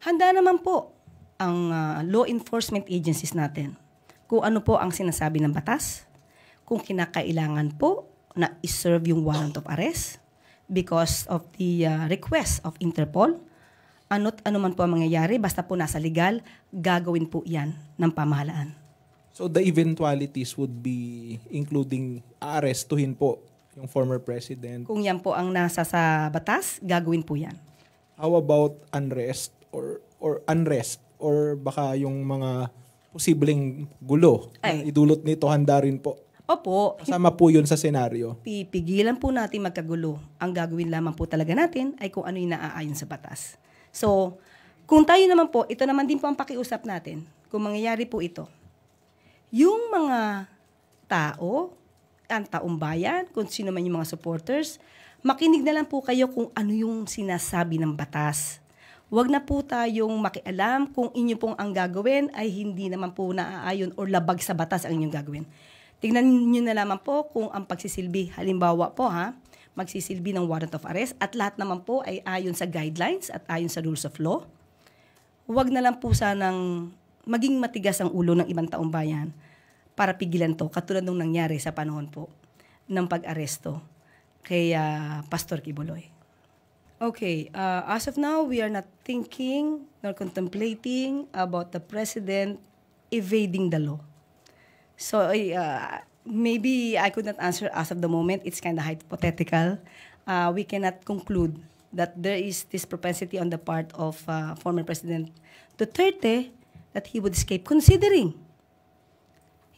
Handa naman po ang law enforcement agencies natin kung ano po ang sinasabi ng batas, kung kinakailangan po na iserve yung warrant of arrest because of the request of Interpol. Ano't ano man po ang mangyayari, basta po nasa legal, gagawin po yan ng pamahalaan. So the eventualities would be including aarestuhin po yung former president. Kung yan po ang nasa sa batas, gagawin po yan. How about unrest or unrest or baka yung mga posibleng gulo na idulot nito, handa rin po? Opo. Kasama po yun sa senaryo. Pipigilan po natin magkagulo. Ang gagawin lamang po talaga natin ay kung ano yung naaayon sa batas. So, kung tayo naman po, ito naman din po ang pakiusap natin. Kung mangyayari po ito, yung mga tao, ang taong bayan, kung sino man yung mga supporters, makinig na lang po kayo kung ano yung sinasabi ng batas. Huwag na po tayong makialam kung inyo pong ang gagawin ay hindi naman po naaayon o labag sa batas ang inyong gagawin. Tingnan nyo na lamang po kung ang pagsisilbi, halimbawa po magsisilbi ng warrant of arrest at lahat naman po ay ayon sa guidelines at ayon sa rules of law. Huwag na lang po sanang maging matigas ang ulo ng ibang taong bayan para pigilan to, katulad nung nangyari sa panahon po ng pag-aresto kay Pastor Kibuloy. Okay, as of now, we are not thinking nor contemplating about the President evading the law. So, maybe I could not answer as of the moment. It's kind of hypothetical. We cannot conclude that there is this propensity on the part of former President Duterte that he would escape, considering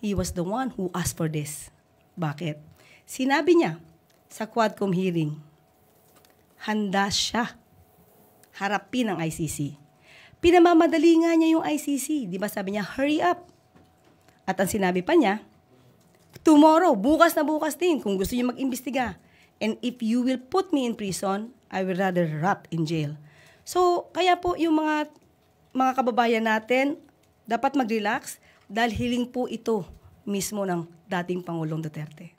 he was the one who asked for this. Bakit? Sinabi niya sa Quadcom hearing, handa siya harapin ang ICC. Pinamamadali nga niya yung ICC. Di ba sabi niya, hurry up. At ang sinabi pa niya, tomorrow, bukas na bukas din, kung gusto niyo mag-imbestiga. And if you will put me in prison, I will rather rot in jail. So, kaya po yung mga kababayan natin, dapat mag-relax dahil hiling po ito mismo ng dating Pangulong Duterte.